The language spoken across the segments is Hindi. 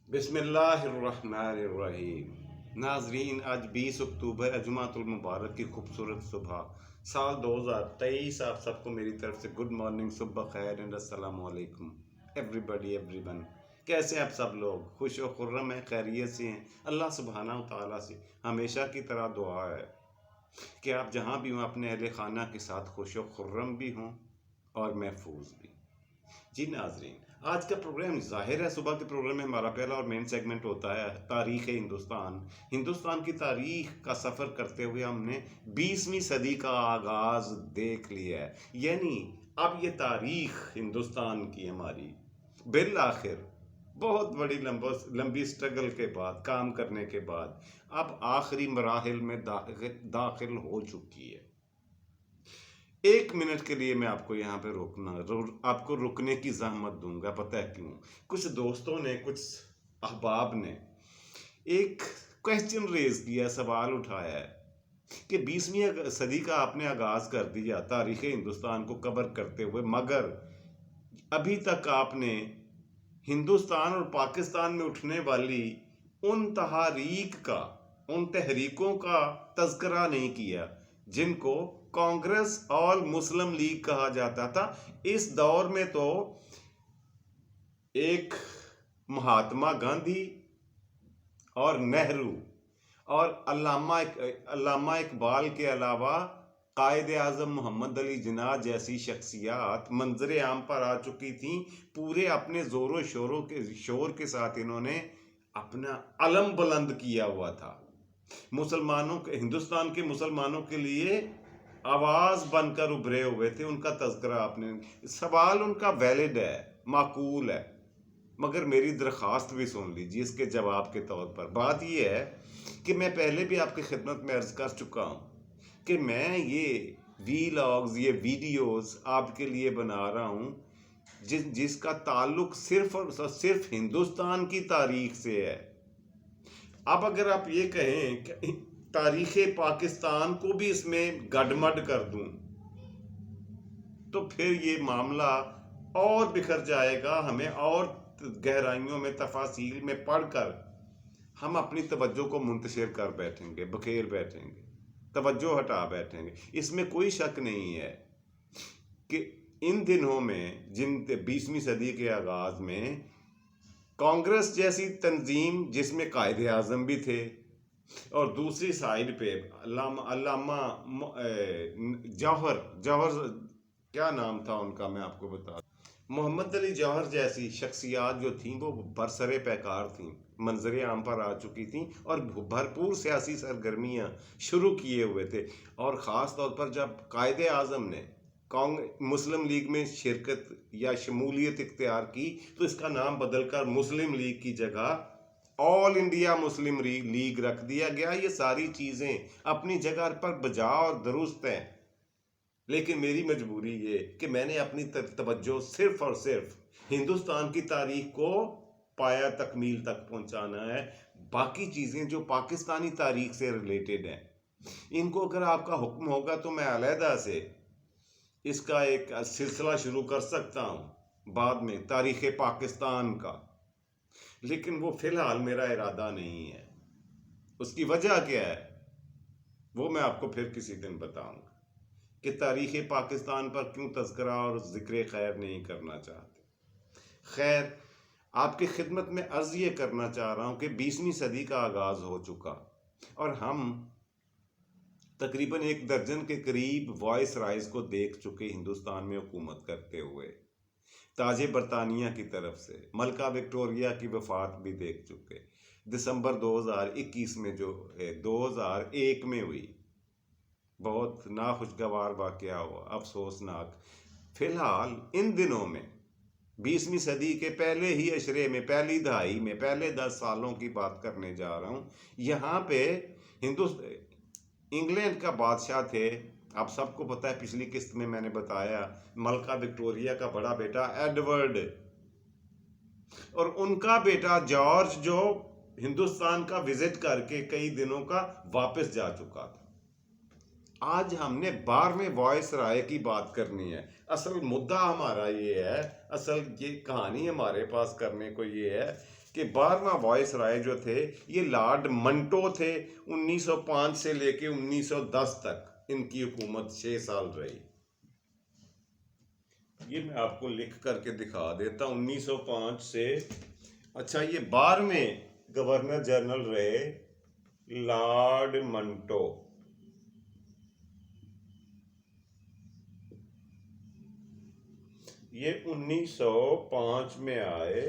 बिस्मिल्लाहिर्रहमानिर्रहीम। नाजरीन, आज 20 अक्टूबर अजमातुल मुबारक की खूबसूरत सुबह साल 2023। आप सबको मेरी तरफ से गुड मॉर्निंग, सुबह खैर एंड अस्सलाम वालेकुम एवरीबडी एवरीवन। कैसे हैं आप सब लोग? खुश व खुर्रम हैं, खैरियत से हैं? अल्लाह सुब्हानहू तआला से हमेशा की तरह दुआ है कि आप जहाँ भी हों अपने अहले खाना के साथ खुश व खुर्रम भी हों और महफूज भी। जी नाजरीन, आज का प्रोग्राम जाहिर है सुबह के प्रोग्राम में हमारा पहला और मेन सेगमेंट होता है तारीख़ हिंदुस्तान। हिंदुस्तान की तारीख का सफ़र करते हुए हमने 20वीं सदी का आगाज़ देख लिया है। यानी अब ये तारीख हिंदुस्तान की हमारी बिल आखिर बहुत बड़ी लंबी स्ट्रगल के बाद, काम करने के बाद अब आखिरी मराहिल में दाखिल हो चुकी है। 1 मिनट के लिए मैं आपको यहाँ पे आपको रुकने की जहमत दूंगा। पता है क्यों? कुछ दोस्तों ने, कुछ अहबाब ने एक क्वेश्चन रेज किया, सवाल उठाया है कि 20वीं सदी का आपने आगाज कर दिया तारीख हिंदुस्तान को कवर करते हुए, मगर अभी तक आपने हिंदुस्तान और पाकिस्तान में उठने वाली उन तहरीकों का तज़किरा नहीं किया जिनको कांग्रेस और मुस्लिम लीग कहा जाता था। इस दौर में तो एक महात्मा गांधी और नेहरू और अल्लामा इकबाल के अलावा कायदे आज़म मोहम्मद अली जिन्ना जैसी शख्सियात मंजर आम पर आ चुकी थीं। पूरे अपने ज़ोरों शोर के साथ इन्होंने अपना अलम बुलंद किया हुआ था। हिंदुस्तान के मुसलमानों के लिए आवाज़ बनकर उभरे हुए थे। उनका तज़किरा आपने, सवाल उनका वैलिड है, माकूल है, मगर मेरी दरख्वास्त भी सुन लीजिए इसके जवाब के तौर पर। बात यह है कि मैं पहले भी आपकी खिदमत में अर्ज़ कर चुका हूँ कि मैं ये वीलॉग्स, ये वीडियोस आपके लिए बना रहा हूँ जिसका ताल्लुक सिर्फ और सिर्फ हिंदुस्तान की तारीख से है। अब अगर आप ये कहें कि तारीख़ पाकिस्तान को भी इसमें गडमड कर दूं तो फिर ये मामला और बिखर जाएगा। हमें और गहराइयों में, तफासील में पढ़कर हम अपनी तवज्जो को मुंतशिर कर बैठेंगे, बखेर बैठेंगे, तवज्जो हटा बैठेंगे। इसमें कोई शक नहीं है कि इन दिनों में, जिन 20वीं सदी के आगाज़ में कांग्रेस जैसी तंजीम जिसमें कायदे आज़म भी थे और दूसरी साइड पे अल्लामा जौहर क्या नाम था उनका, मैं आपको बता, मोहम्मद अली जौहर जैसी शख्सियात जो थीं वो बरसरे पैकार थीं, मंजर आम पर आ चुकी थीं और भरपूर सियासी सरगर्मियां शुरू किए हुए थे। और ख़ास तौर पर जब कायदे आज़म ने मुस्लिम लीग में शिरकत या शमूलियत इख्तियार की तो इसका नाम बदलकर मुस्लिम लीग की जगह ऑल इंडिया मुस्लिम लीग रख दिया गया। ये सारी चीज़ें अपनी जगह पर बजा और दुरुस्त हैं, लेकिन मेरी मजबूरी ये कि मैंने अपनी तवज्जो सिर्फ और सिर्फ हिंदुस्तान की तारीख को पाया तकमील तक पहुंचाना है। बाकी चीज़ें जो पाकिस्तानी तारीख से रिलेटेड हैं, इनको अगर आपका हुक्म होगा तो मैं अलहदा से इसका एक सिलसिला शुरू कर सकता हूँ बाद में, तारीख़ पाकिस्तान का। लेकिन वो फ़िलहाल मेरा इरादा नहीं है। उसकी वजह क्या है वो मैं आपको फिर किसी दिन बताऊंगा कि तारीख़ पाकिस्तान पर क्यों तज़किरा और ज़िक्र खैर नहीं करना चाहते। खैर, आपकी खिदमत में अर्ज़ ये करना चाह रहा हूँ कि 20वीं सदी का आगाज़ हो चुका और हम तकरीबन 1 दर्जन के करीब वॉइस राइज को देख चुके हिंदुस्तान में हुकूमत करते हुए। ताजे बरतानिया की तरफ से मलका विक्टोरिया की वफ़ात भी देख चुके, दिसंबर 2021 में जो 2001 में हुई, बहुत नाखुशगवार वाक़या हुआ, अफसोसनाक। फ़िलहाल इन दिनों में 20वीं सदी के पहले ही अशरे में, पहली दहाई में, पहले 10 सालों की बात करने जा रहा हूँ। यहाँ पे इंग्लैंड का बादशाह थे, आप सबको पता है, पिछली किस्त में मैंने बताया, मलका विक्टोरिया का बड़ा बेटा एडवर्ड और उनका बेटा जॉर्ज, जो हिंदुस्तान का विजिट करके कई दिनों का वापस जा चुका था। आज हमने 12वें वॉइस राय की बात करनी है। असल मुद्दा हमारा ये है, असल ये कहानी हमारे पास करने को ये है कि 12वां वॉइस राय जो थे ये लॉर्ड मंटो थे। 1905 से लेके 1910 तक इनकी हुकूमत 6 साल रही। ये मैं आपको लिख करके दिखा देता हूं। 1905 से, अच्छा, ये 12वें गवर्नर जनरल रहे लॉर्ड मंटो। ये 1905 में आए।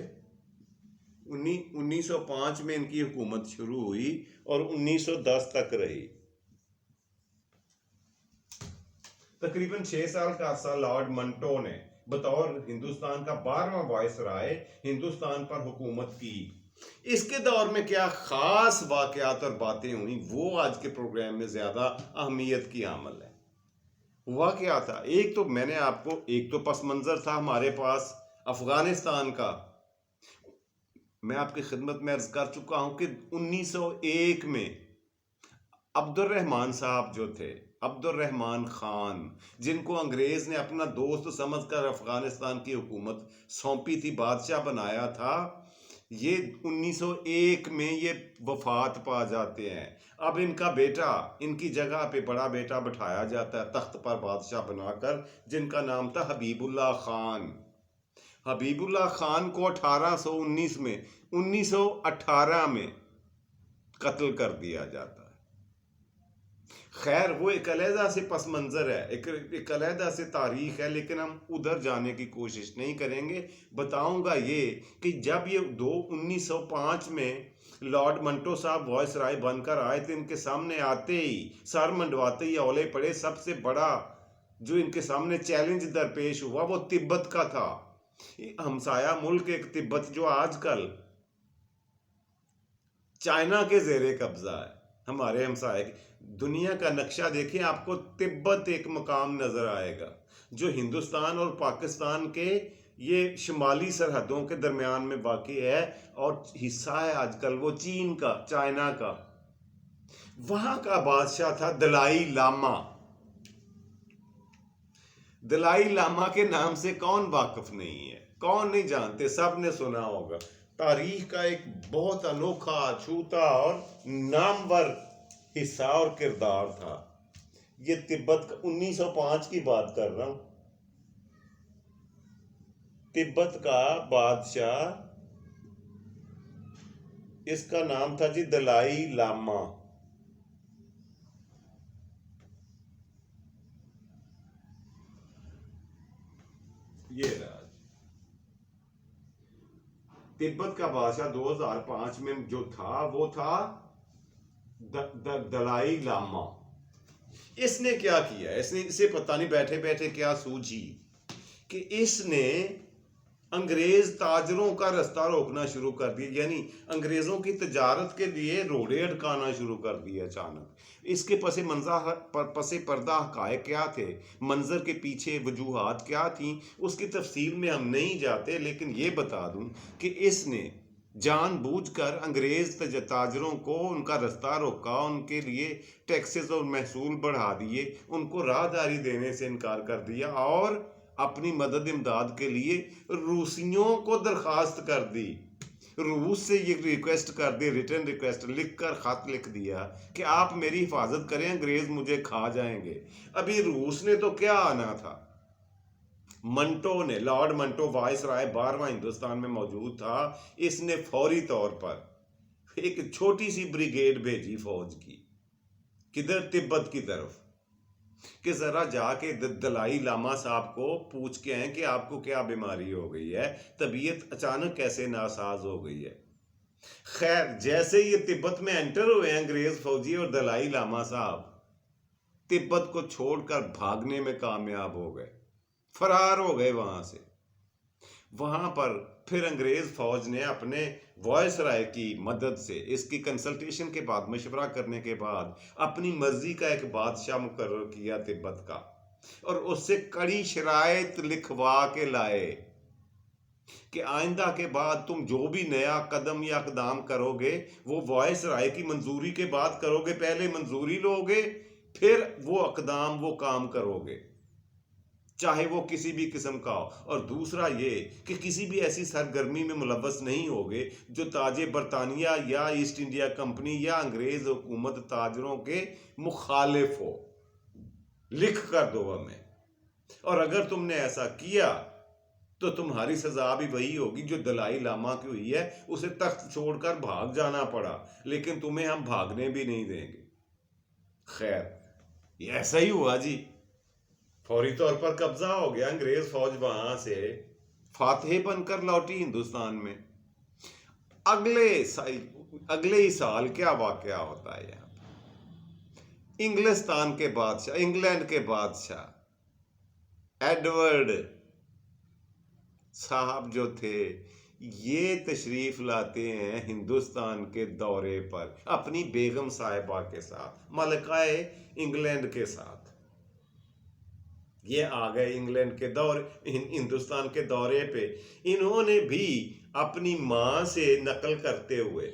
1905 में इनकी हुकूमत शुरू हुई और 1910 तक रही। तकरीबन 6 साल का अरसा लॉर्ड मंटो ने बतौर हिंदुस्तान का 12वां वायसराय हिंदुस्तान पर हुकूमत की। इसके दौर में क्या खास वाकयात और बातें हुई वो आज के प्रोग्राम में ज्यादा अहमियत की हामिल है। हुआ क्या था, एक तो मैंने आपको, एक तो पस मंजर था हमारे पास अफगानिस्तान का। मैं आपकी खिदमत में अर्ज कर चुका हूं कि 1901 में अब्दुर्रहमान साहब जो थे, अब्दुर्रहमान खान, जिनको अंग्रेज ने अपना दोस्त समझकर अफगानिस्तान की हुकूमत सौंपी थी, बादशाह बनाया था, ये 1901 में ये वफात पा जाते हैं। अब इनका बेटा, इनकी जगह पे बड़ा बेटा बिठाया जाता है तख्त पर बादशाह बनाकर, जिनका नाम था हबीबुल्लाह खान। हबीबुल्लाह खान को 1819 में, 1918 में कत्ल कर दिया जाता है। खैर वो एक अलहदा से पस मंजर है, एक अलहदा से तारीख है, लेकिन हम उधर जाने की कोशिश नहीं करेंगे। बताऊंगा ये कि जब ये 1905 में लॉर्ड मंटो साहब वॉइस राय बनकर आए थे, इनके सामने आते ही, सर मंडवाते ही औले पड़े। सबसे बड़ा जो इनके सामने चैलेंज दरपेश हुआ वो तिब्बत का था। हमसाया मुल्क एक तिब्बत जो आजकल चाइना के जेरे कब्जा है, हमारे हमसाए। दुनिया का नक्शा देखें, आपको तिब्बत एक मकाम नजर आएगा जो हिंदुस्तान और पाकिस्तान के ये शुमाली सरहदों के दरमियान में वाक़ई है, और हिस्सा है आजकल वो चीन का, चाइना का। वहां का बादशाह था दलाई लामा। दलाई लामा के नाम से कौन वाकिफ नहीं है, कौन नहीं जानते, सब ने सुना होगा। तारीख का एक बहुत अनोखा, छूता और नामवर हिस्सा और किरदार था। ये तिब्बत का 1905 की बात कर रहा हूं। तिब्बत का बादशाह, इसका नाम था जी दलाई लामा। ये रहा तिब्बत का बादशाह 2005 में जो था वो था दलाई लामा। इसने क्या किया, इसने, इसे पता नहीं बैठे बैठे क्या सूझी कि इसने अंग्रेज ताजरों का रास्ता रोकना शुरू कर दिया, यानी अंग्रेजों की तजारत के लिए रोड़े अटकाना शुरू कर दिया अचानक। इसके पसे पर्दा हकायक क्या थे, मंजर के पीछे वजूहात क्या थी, उसकी तफसील में हम नहीं जाते, लेकिन ये बता दूं कि इसने जानबूझकर अंग्रेज ताजरों को उनका रास्ता रोका, उनके लिए टैक्सेस और महसूल बढ़ा दिए, उनको राहदारी देने से इनकार कर दिया, और अपनी मदद इमदाद के लिए रूसियों को दरखास्त कर दी। रूस से ये रिक्वेस्ट कर दी, रिटर्न रिक्वेस्ट लिखकर खत लिख दिया कि आप मेरी हिफाजत करें, अंग्रेज मुझे खा जाएंगे। अभी रूस ने तो क्या आना था, मंटो ने, लॉर्ड मंटो वाइस राय 12वां हिंदुस्तान में मौजूद था, इसने फौरी तौर पर एक छोटी सी ब्रिगेड भेजी फौज की, किधर, तिब्बत की तरफ, कि जरा जाके दलाई लामा साहब को पूछ के आए कि आपको क्या बीमारी हो गई है, तबीयत अचानक कैसे नासाज हो गई है। खैर जैसे ये तिब्बत में एंटर हुए अंग्रेज फौजी और दलाई लामा साहब, तिब्बत को छोड़कर भागने में कामयाब हो गए, फरार हो गए वहां से। वहां पर फिर अंग्रेज फौज ने अपने वॉयसराय की मदद से, इसकी कंसल्टेशन के बाद, मशवरा करने के बाद, अपनी मर्जी का एक बादशाह मुकर्रर किया तिब्बत का, और उससे कड़ी शराइत लिखवा के लाए कि आइंदा के बाद तुम जो भी नया कदम या इकदाम करोगे वो वॉयसराय की मंजूरी के बाद करोगे। पहले मंजूरी लोगे, फिर वो इकदाम, वो काम करोगे। चाहे वो किसी भी किस्म का हो। और दूसरा ये कि किसी भी ऐसी सरगर्मी में मुलव्वस नहीं होगे जो ताजे बरतानिया या ईस्ट इंडिया कंपनी या अंग्रेज हुकूमत ताजरों के मुखालिफ हो। लिख कर दो हमें। और अगर तुमने ऐसा किया तो तुम्हारी सजा भी वही होगी जो दलाई लामा की हुई है, उसे तख्त छोड़कर भाग जाना पड़ा, लेकिन तुम्हें हम भागने भी नहीं देंगे। खैर ये ऐसा ही हुआ जी। फौरी तौर पर कब्जा हो गया, अंग्रेज फौज वहां से फातह बनकर लौटी हिंदुस्तान में। अगले ही साल क्या वाकया होता है यहाँ पर? इंग्लैंड के बादशाह एडवर्ड साहब जो थे, ये तशरीफ लाते हैं हिंदुस्तान के दौरे पर अपनी बेगम साहिबा के साथ, मलकाए इंग्लैंड के साथ। ये आ गए इंग्लैंड के हिंदुस्तान के दौरे पे। इन्होंने भी अपनी मां से नकल करते हुए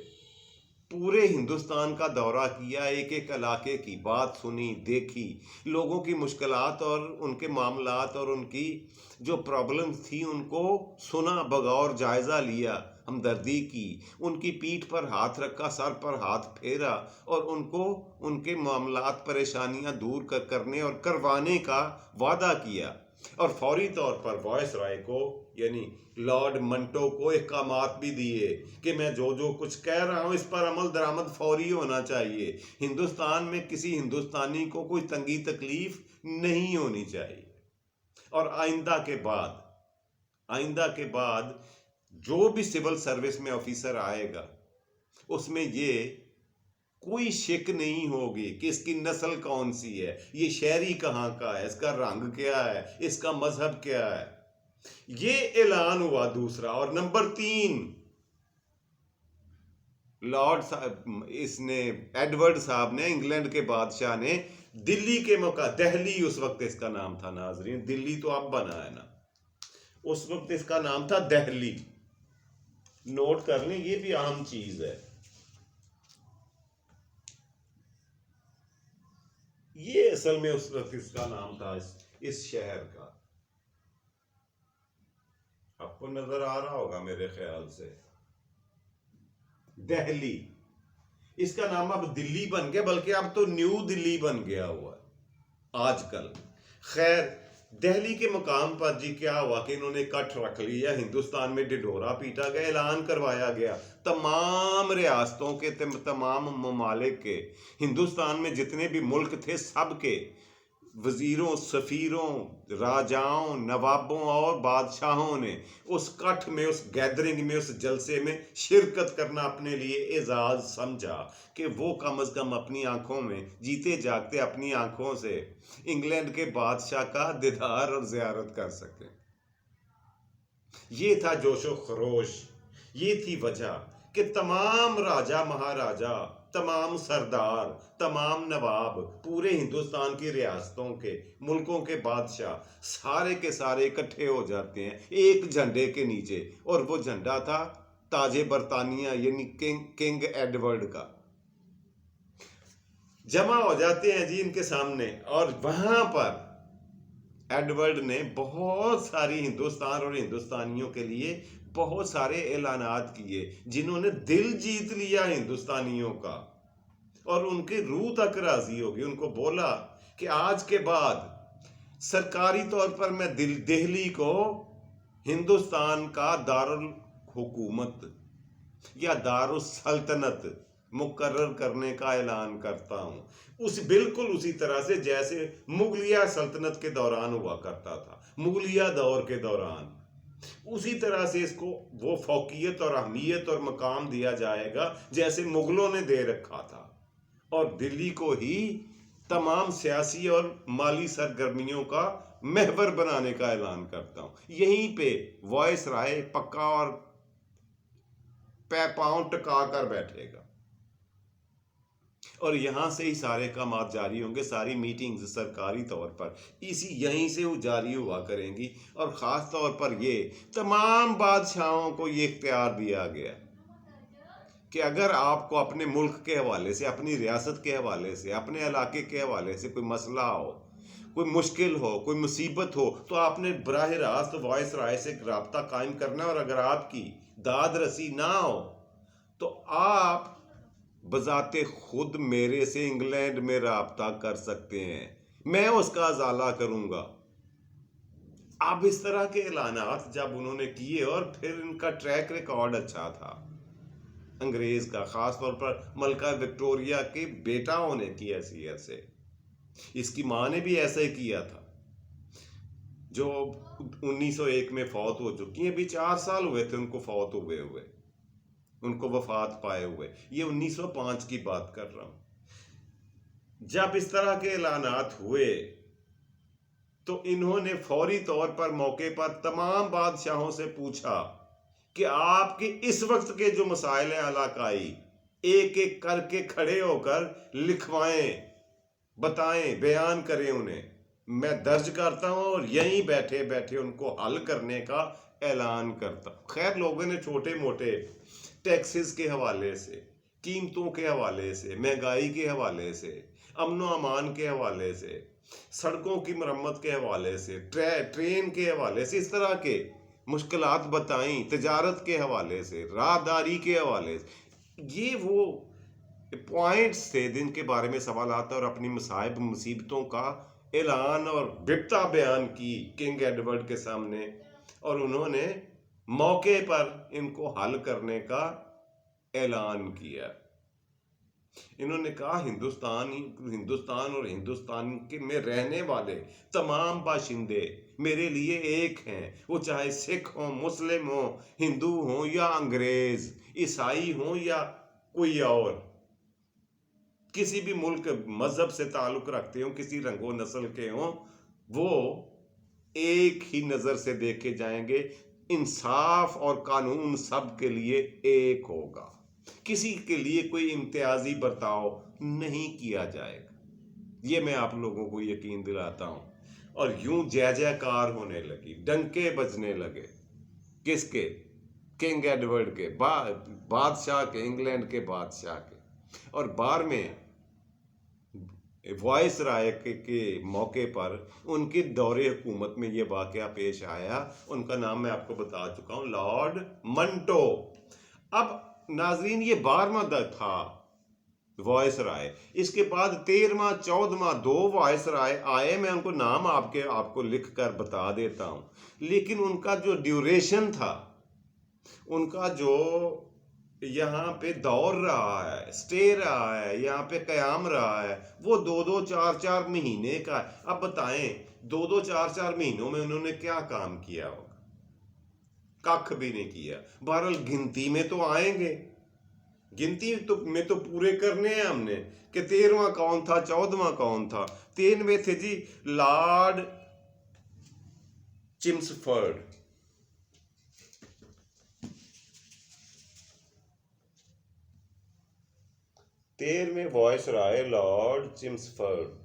पूरे हिंदुस्तान का दौरा किया, एक एक इलाके की बात सुनी, देखी, लोगों की मुश्किलात और उनके मामलात और उनकी जो प्रॉब्लम्स थी उनको सुना, बगौर जायजा लिया, हमदर्दी की, उनकी पीठ पर हाथ रखा, सर पर हाथ फेरा और उनको उनके मामलात परेशानियां दूर करने और करवाने का वादा किया। और फौरी तौर पर वायसराय को यानी लॉर्ड मंटो को अहकामात भी दिए कि मैं जो जो कुछ कह रहा हूं इस पर अमल दरामद फौरी होना चाहिए। हिंदुस्तान में किसी हिंदुस्तानी को कोई तंगी तकलीफ नहीं होनी चाहिए। और आइंदा के बाद जो भी सिविल सर्विस में ऑफिसर आएगा उसमें ये कोई शक नहीं होगी कि इसकी नस्ल कौन सी है, ये शहरी कहाँ का है, इसका रंग क्या है, इसका मजहब क्या है। ये ऐलान हुआ दूसरा। और नंबर 3, लॉर्ड साहब इसने एडवर्ड साहब ने, इंग्लैंड के बादशाह ने दिल्ली के मौका, दिल्ली उस वक्त इसका नाम था नाजरीन, दिल्ली तो अब बना है ना, उस वक्त इसका नाम था दिल्ली। नोट कर लें, ये भी अहम चीज है। ये असल में उस वक्त इसका नाम था इस शहर का। आपको नजर आ रहा होगा मेरे ख्याल से, दिल्ली। इसका नाम अब दिल्ली बन गया, बल्कि अब तो न्यू दिल्ली बन गया हुआ है आजकल। खैर, दिल्ली के मुकाम पर जी क्या हुआ कि इन्होंने कट रख लिया, हिंदुस्तान में ढिढोरा पीटा गया, ऐलान करवाया गया तमाम रियासतों के, तमाम ममालिक के, हिंदुस्तान में जितने भी मुल्क थे सब के वजीरों, सफ़ीरों, राजाओं, नवाबों और बादशाहों ने उस कट में, उस गैदरिंग में, उस जलसे में शिरकत करना अपने लिए एजाज समझा कि वो कम अज़ कम अपनी आंखों में, जीते जागते अपनी आंखों से इंग्लैंड के बादशाह का दीदार और ज़ियारत कर सकें। ये था जोशो खरोश, ये थी वजह कि तमाम राजा महाराजा, तमाम सरदार, तमाम नवाब, पूरे हिंदुस्तान की रियासतों के, मुल्कों के बादशाह सारे के सारे इकट्ठे हो जाते हैं एक झंडे के नीचे। और वो झंडा था ताजे बरतानिया यानी किंग एडवर्ड का। जमा हो जाते हैं जी इनके सामने, और वहां पर एडवर्ड ने बहुत सारी हिंदुस्तान और हिंदुस्तानियों के लिए बहुत सारे ऐलानात किए, जिन्होंने दिल जीत लिया हिंदुस्तानियों का और उनके रूह तक राजी होगी। उनको बोला कि आज के बाद सरकारी तौर पर मैं दिल्ली को हिंदुस्तान का दारुल हुकूमत या दारुल सल्तनत मुकर्रर करने का ऐलान करता हूं। बिल्कुल उसी तरह से जैसे मुगलिया सल्तनत के दौरान हुआ करता था, मुगलिया दौर के दौरान, उसी तरह से इसको वो फौकियत और अहमियत और मकाम दिया जाएगा जैसे मुगलों ने दे रखा था। और दिल्ली को ही तमाम सियासी और माली सरगर्मियों का महवर बनाने का ऐलान करता हूं। यहीं पे वायसराय पक्का और पांव टिका कर बैठेगा और यहां से ही सारे काम जारी होंगे। सारी मीटिंग्स सरकारी तौर पर यहीं से जारी हुआ करेंगी। और ख़ास तौर पर ये तमाम बादशाहों को ये इख्तियार दिया गया कि अगर आपको अपने मुल्क के हवाले से, अपनी रियासत के हवाले से, अपने इलाके के हवाले से कोई मसला हो, कोई मुश्किल हो, कोई मुसीबत हो, तो आपने बराह रास्त वॉइस राय से रब्ता कायम करना है। और अगर आपकी दाद रसी ना हो तो आप बजाते खुद मेरे से इंग्लैंड में रब्ता कर सकते हैं, मैं उसका अजाला करूंगा। अब इस तरह के ऐलानात जब उन्होंने किए, और फिर इनका ट्रैक रिकॉर्ड अच्छा था अंग्रेज का, खास तौर पर मलका विक्टोरिया के बेटा होने की हैसियत से। इसकी मां ने भी ऐसा ही किया था, जो 1901 में फौत हो चुकी है। अभी 4 साल हुए थे उनको फौत हुए हुए, उनको वफात पाए हुए। ये 1905 की बात कर रहा हूं। जब इस तरह के ऐलानात हुए तो इन्होंने फौरी तौर पर मौके पर तमाम बादशाहों से पूछा कि आपके इस वक्त के जो मसाइल हैं इलाकाई, एक एक करके खड़े होकर लिखवाएं, बताएं, बयान करें उन्हें, मैं दर्ज करता हूं और यहीं बैठे बैठे उनको हल करने का ऐलान करता। खैर, लोगों ने छोटे मोटे टैक्सेस के हवाले से, कीमतों के हवाले से, महंगाई के हवाले से, अमनो अमान के हवाले से, सड़कों की मरम्मत के हवाले से, ट्रेन के हवाले से, इस तरह के मुश्किलात बताई, तजारत के हवाले से, राहदारी के हवाले से। ये वो पॉइंट्स थे जिनके बारे में सवाल आता, और अपनी मसाइब मुसीबतों का ऐलान और बिपता बयान की किंग एडवर्ड के सामने, और उन्होंने मौके पर इनको हल करने का ऐलान किया। इन्होंने कहा हिंदुस्तान और हिंदुस्तान के में रहने वाले तमाम बाशिंदे मेरे लिए एक हैं, वो चाहे सिख हो, मुस्लिम हो, हिंदू हो या अंग्रेज, ईसाई हो या कोई और, किसी भी मुल्क मजहब से ताल्लुक रखते हो, किसी रंगो नस्ल के हो, वो एक ही नजर से देखे जाएंगे। इंसाफ और कानून सब के लिए एक होगा, किसी के लिए कोई इम्तियाजी बर्ताव नहीं किया जाएगा। ये मैं आप लोगों को यकीन दिलाता हूं। और यूं जय जयकार होने लगी, डंके बजने लगे। किसके? किंग एडवर्ड के, बादशाह के, इंग्लैंड के बादशाह के। और बार में वॉइस राय के मौके पर उनके दौरे हुकूमत में ये वाकया पेश आया। उनका नाम मैं आपको बता चुका हूं, लॉर्ड मंटो। अब नाजरीन, ये 12वां था वॉइस राय। इसके बाद 13वां, 14वां 2 वॉइस राय आए। मैं उनको नाम आपको लिख कर बता देता हूं, लेकिन उनका जो ड्यूरेशन था, उनका जो यहाँ पे दौर रहा है, स्टे रहा है, यहाँ पे कयाम रहा है, वो 2-2, 4-4 महीने का है। अब बताएं, 2-2, 4-4 महीनों में उन्होंने क्या काम किया होगा? कख भी नहीं किया। बहरहाल गिनती में तो आएंगे, गिनती में तो पूरे करने हैं हमने कि 13वां कौन था, 14वां कौन था। 13वें थे जी लॉर्ड चिम्सफर्ड। 13वें वॉइस राय लॉर्ड चिम्सफर्ड।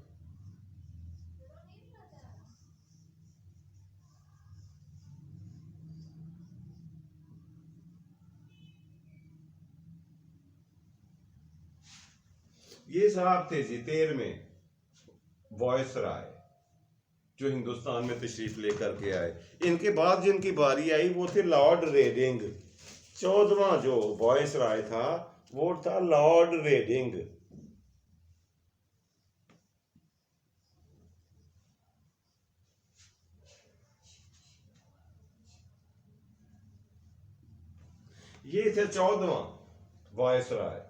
ये साहब थे जी 13वें वॉइस राय, जो हिंदुस्तान में तशरीफ लेकर के आए। इनके बाद जिनकी बारी आई वो थे लॉर्ड रेडिंग। 14वां जो वॉइस राय था वो था लॉर्ड रेडिंग। ये थे 14वां वॉइस राय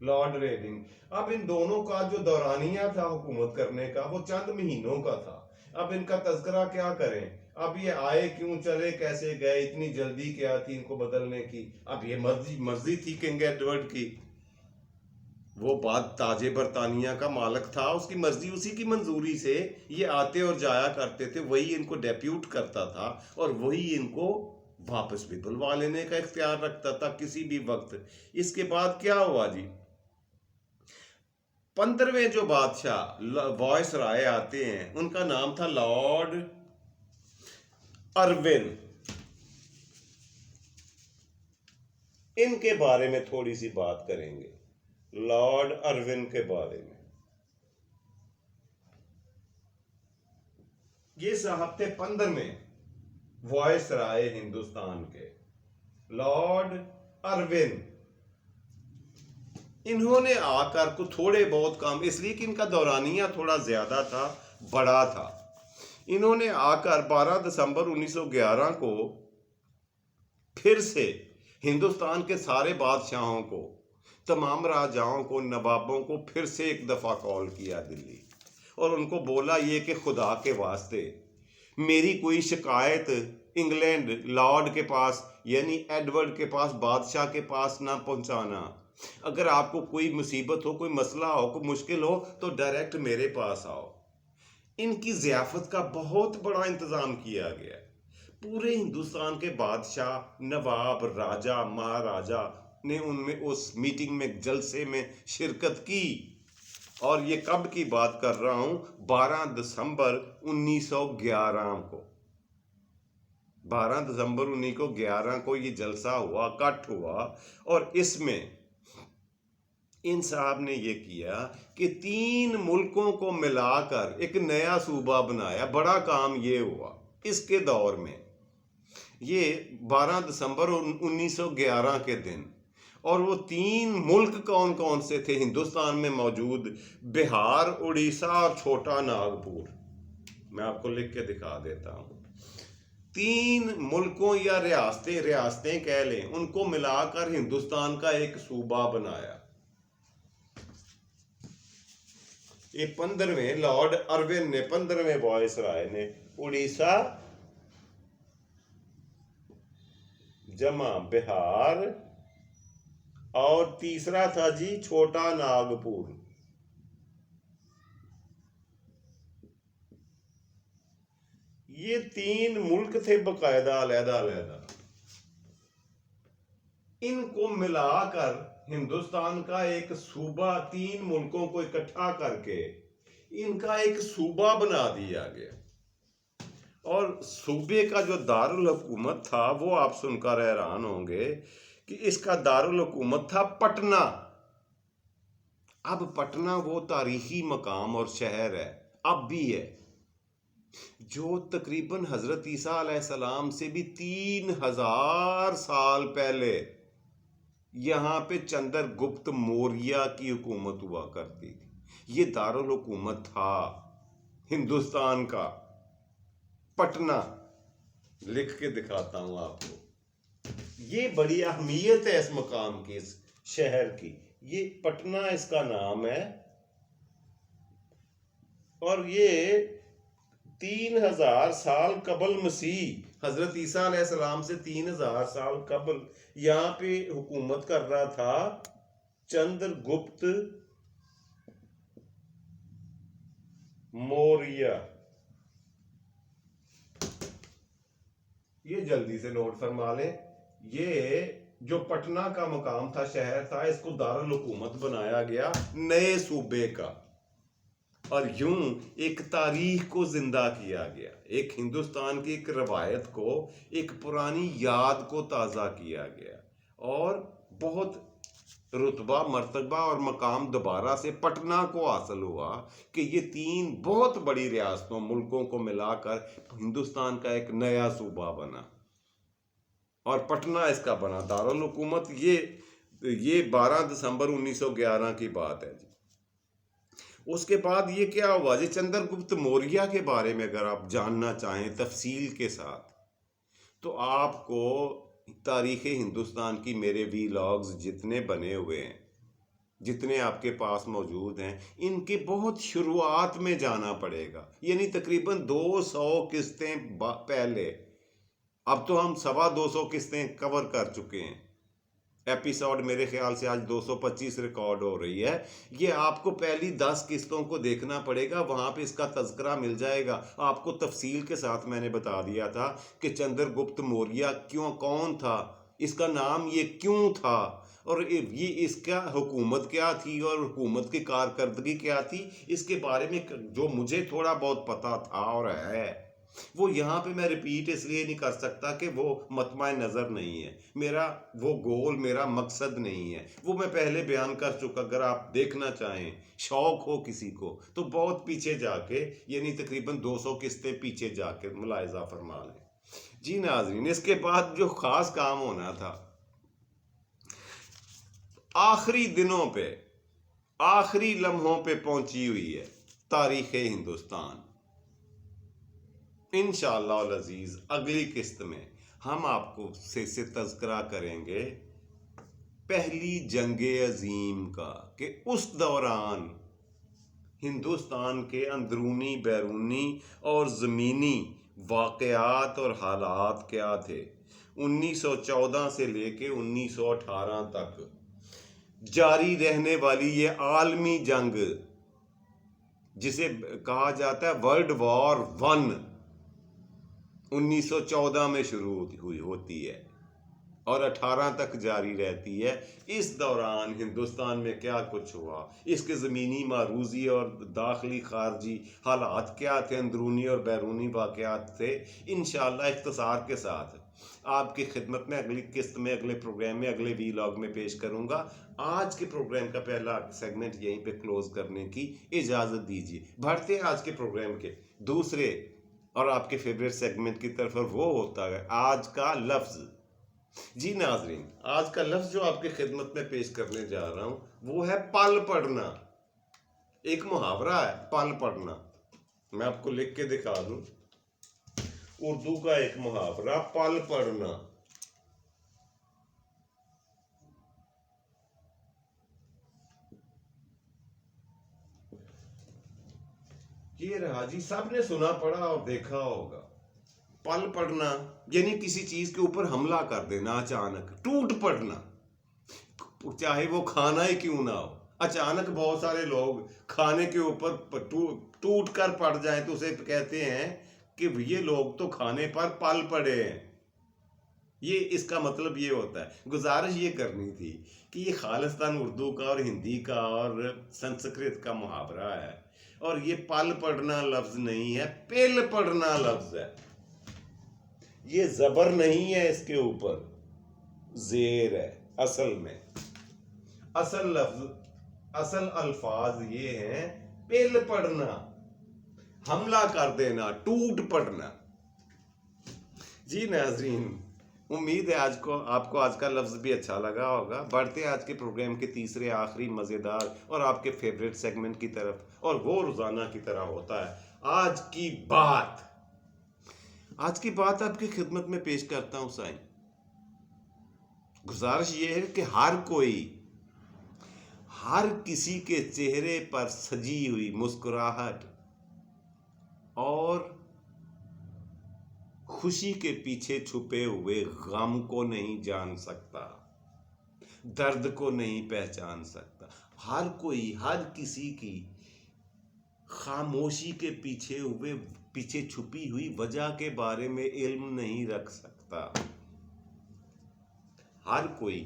लॉर्ड रेडिंग। अब इन दोनों का जो दौरानिया था हुकूमत करने का, वो चंद महीनों का था। अब इनका तज़किरा क्या करें? अब ये आए क्यों, चले कैसे गए, इतनी जल्दी क्या थी इनको बदलने की? अब ये मर्जी थी किंग एडवर्ड की। वो बाद ताजे बरतानिया का मालिक था, उसकी मर्जी, उसी की मंजूरी से ये आते और जाया करते थे। वही इनको डेप्यूट करता था और वही इनको वापस भी बुलवा लेने का इख्तियार रखता था किसी भी वक्त। इसके बाद क्या हुआ जी? 15वें जो बादशाह वॉइस राय आते हैं, उनका नाम था लॉर्ड अरविन। इनके बारे में थोड़ी सी बात करेंगे, लॉर्ड अरविन के बारे में। ये साहब थे 15वें वॉइस राय हिंदुस्तान के, लॉर्ड अरविंद। इन्होंने आकर को थोड़े बहुत काम, इसलिए कि इनका दौरानिया थोड़ा ज्यादा था, बड़ा था। इन्होंने आकर 12 दिसंबर 1911 को फिर से हिंदुस्तान के सारे बादशाहों को, तमाम राजाओं को, नवाबों को फिर से एक दफा कॉल किया दिल्ली, और उनको बोला ये कि खुदा के वास्ते मेरी कोई शिकायत इंग्लैंड लॉर्ड के पास यानी एडवर्ड के पास, बादशाह के पास ना पहुंचाना। अगर आपको कोई मुसीबत हो, कोई मसला हो, कोई मुश्किल हो तो डायरेक्ट मेरे पास आओ। इनकी ज़ियाफत का बहुत बड़ा इंतज़ाम किया गया। पूरे हिंदुस्तान के बादशाह, नवाब, राजा, महाराजा ने उनमें उस मीटिंग में, जलसे में शिरकत की। और ये कब की बात कर रहा हूं, 12 दिसंबर 1911 को। 12 दिसंबर 1911 को ये जलसा हुआ, इकट्ठ हुआ, और इसमें इन साहब ने ये किया कि 3 मुल्कों को मिलाकर एक नया सूबा बनाया। बड़ा काम ये हुआ इसके दौर में, ये 12 दिसंबर 1911 के दिन। और वो 3 मुल्क कौन कौन से थे हिंदुस्तान में मौजूद? बिहार, उड़ीसा और छोटा नागपुर। मैं आपको लिख के दिखा देता हूं। 3 मुल्कों या रियासतें, रियासतें कह लें, उनको मिलाकर हिंदुस्तान का एक सूबा बनाया। ये 15वें लॉर्ड अरविंद ने, 15वें वॉइस राय ने उड़ीसा जमा बिहार, और तीसरा था जी छोटा नागपुर। ये 3 मुल्क थे बकायदा, अलहदा अलहदा। इनको मिलाकर हिंदुस्तान का एक सूबा, 3 मुल्कों को इकट्ठा करके इनका एक सूबा बना दिया गया। और सूबे का जो दारुल हुकूमत था वो आप सुनकर हैरान होंगे कि इसका दारुल हुकूमत था पटना। अब पटना वो तारीखी मकाम और शहर है, अब भी है, जो तकरीबन हजरत ईसा अलैहिस्सलाम से भी 3000 साल पहले यहाँ पे चंद्रगुप्त मौर्य की हुकूमत हुआ करती थी। ये दारुल हुकूमत था हिंदुस्तान का, पटना। लिख के दिखाता हूं आपको। ये बड़ी अहमियत है इस मकाम की, इस शहर की। ये पटना इसका नाम है, और ये 3000 साल कबल मसीह, हजरत ईसा अलैहिस्सलाम से 3000 साल कबल यहाँ पे हुकूमत कर रहा था चंद्रगुप्त मौर्य। ये जल्दी से नोट फरमा लें। ये जो पटना का मकाम था, शहर था, इसको दारुल हुकूमत बनाया गया नए सूबे का, और यूं एक तारीख को जिंदा किया गया, एक हिंदुस्तान की एक रवायत को, एक पुरानी याद को ताज़ा किया गया, और बहुत रुतबा, मर्तबा और मकाम दोबारा से पटना को हासिल हुआ कि ये 3 बहुत बड़ी रियासतों, मुल्कों को मिलाकर हिंदुस्तान का एक नया सूबा बना, और पटना इसका बना दारुल हुकूमत। ये 12 दिसंबर 1911 की बात है जी। उसके बाद ये क्या हुआ जी, चंद्रगुप्त मौर्य के बारे में अगर आप जानना चाहें तफसील के साथ, तो आपको तारीख़ हिंदुस्तान की मेरे वीलॉग्स जितने बने हुए हैं, जितने आपके पास मौजूद हैं, इनके बहुत शुरुआत में जाना पड़ेगा, यानी तकरीबन 200 किस्तें पहले। अब तो हम 225 किस्तें कवर कर चुके हैं। एपिसोड मेरे ख्याल से आज 225 रिकॉर्ड हो रही है। ये आपको पहली 10 किस्तों को देखना पड़ेगा, वहाँ पे इसका तज़किरा मिल जाएगा आपको। तफसील के साथ मैंने बता दिया था कि चंद्रगुप्त मौर्य कौन था, इसका नाम ये क्यों था, और ये इसका हुकूमत क्या थी और हुकूमत की कारकर्दगी क्या थी, इसके बारे में जो मुझे थोड़ा बहुत पता था और है, वो यहाँ पे मैं रिपीट इसलिए नहीं कर सकता कि वो मतमा नज़र नहीं है, मेरा वो गोल, मेरा मकसद नहीं है, वो मैं पहले बयान कर चुका। अगर आप देखना चाहें, शौक हो किसी को, तो बहुत पीछे जाके, यानी तकरीबन 200 किस्तें पीछे जाके मुलाहिजा फरमा लें। जी नाज़रीन, इसके बाद जो ख़ास काम होना था, आखिरी दिनों पे, आखिरी लम्हों पे पहुंची हुई है तारीख़ हिंदुस्तान। इंशाअल्लाह अज़ीज़ अगली किस्त में हम आपको से तज़किरा करेंगे पहली जंगे अजीम का, कि उस दौरान हिंदुस्तान के अंदरूनी, बैरूनी और ज़मीनी वाक़यात और हालात क्या थे। 1914 से लेके 1918 तक जारी रहने वाली ये आलमी जंग, जिसे कहा जाता है वर्ल्ड वॉर 1, 1914 में शुरू हुई होती है और 18 तक जारी रहती है। इस दौरान हिंदुस्तान में क्या कुछ हुआ, इसके ज़मीनी मारूजी और दाखिली खारजी हालात क्या थे, अंदरूनी और बैरूनी वाक़यात थे, इंशाअल्लाह इख्तिसार के साथ आपकी खिदमत में अगली किस्त में, अगले प्रोग्राम में, अगले वीलॉग में पेश करूँगा। आज के प्रोग्राम का पहला सेगमेंट यहीं पे क्लोज करने की इजाज़त दीजिए। बढ़ते हैं आज के प्रोग्राम के दूसरे और आपके फेवरेट सेगमेंट की तरफ, और वो होता है आज का लफ्ज़। जी नाजरीन, आज का लफ्ज़ जो आपकी खिदमत में पेश करने जा रहा हूँ वो है पल पड़ना। एक मुहावरा है पल पड़ना, मैं आपको लिख के दिखा दूं। उर्दू का एक मुहावरा, पल पड़ना। ये रहा जी, सबने सुना पढ़ा और देखा होगा। पल पड़ना यानी किसी चीज के ऊपर हमला कर देना, अचानक टूट पड़ना, चाहे वो खाना ही क्यों ना हो। अचानक बहुत सारे लोग खाने के ऊपर टूट कर पड़ जाएं तो उसे कहते हैं कि ये लोग तो खाने पर पल पड़े हैं। ये इसका मतलब ये होता है। गुजारिश ये करनी थी कि ये खालिस्तान उर्दू का और हिंदी का और संस्कृत का मुहावरा है, और ये पल पढ़ना लफ्ज नहीं है, पेल पढ़ना लफ्ज है। ये जबर नहीं है, इसके ऊपर जेर है। असल में असल लफ्ज, असल अल्फाज ये हैं पेल पढ़ना, हमला कर देना, टूट पड़ना। जी नाजरीन, उम्मीद है आपको आज का लफ्ज़ भी अच्छा लगा होगा। बढ़ते आज के प्रोग्राम के तीसरे आखिरी मज़ेदार और आपके फेवरेट सेगमेंट की तरफ, और वो रोज़ाना की तरह होता है आज की बात। आज की बात आपकी खिदमत में पेश करता हूँ साईं। गुजारिश ये है कि हर किसी के चेहरे पर सजी हुई मुस्कुराहट और खुशी के पीछे छुपे हुए गम को नहीं जान सकता, दर्द को नहीं पहचान सकता। हर कोई हर किसी की खामोशी के पीछे छुपी हुई वजह के बारे में इल्म नहीं रख सकता। हर कोई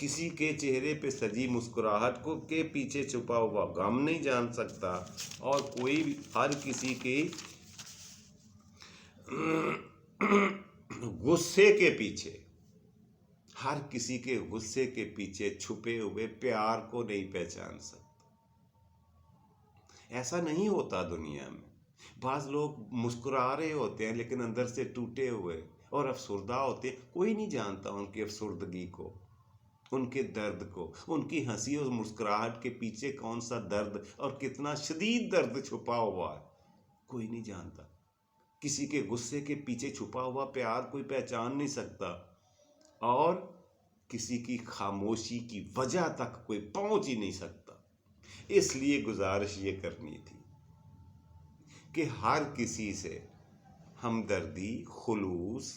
किसी के चेहरे पे सजी मुस्कुराहट को के पीछे छुपा हुआ गम नहीं जान सकता, और कोई हर किसी के गुस्से के पीछे, हर किसी के गुस्से के पीछे छुपे हुए प्यार को नहीं पहचान सकता। ऐसा नहीं होता दुनिया में। बाज लोग मुस्कुरा रहे होते हैं लेकिन अंदर से टूटे हुए और अफसुर्दा होते हैं। कोई नहीं जानता उनकी अफसुर्दगी को, उनके दर्द को, उनकी हंसी और मुस्कुराहट के पीछे कौन सा दर्द और कितना शदीद दर्द छुपा हुआ है, कोई नहीं जानता। किसी के गुस्से के पीछे छुपा हुआ प्यार कोई पहचान नहीं सकता, और किसी की खामोशी की वजह तक कोई पहुंच ही नहीं सकता। इसलिए गुजारिश ये करनी थी कि हर किसी से हमदर्दी, खुलूस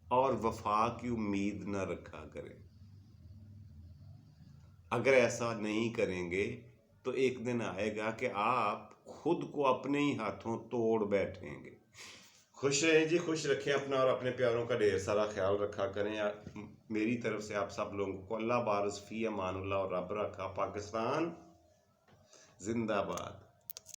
और वफा की उम्मीद न रखा करें। अगर ऐसा नहीं करेंगे तो एक दिन आएगा कि आप खुद को अपने ही हाथों तोड़ बैठेंगे। खुश रहें जी, खुश रखें अपना और अपने प्यारों का ढेर सारा ख्याल रखा करें। मेरी तरफ से आप सब लोगों को अल्लाह बारिस फी अमानुल्लाह और रब रखा। पाकिस्तान जिंदाबाद।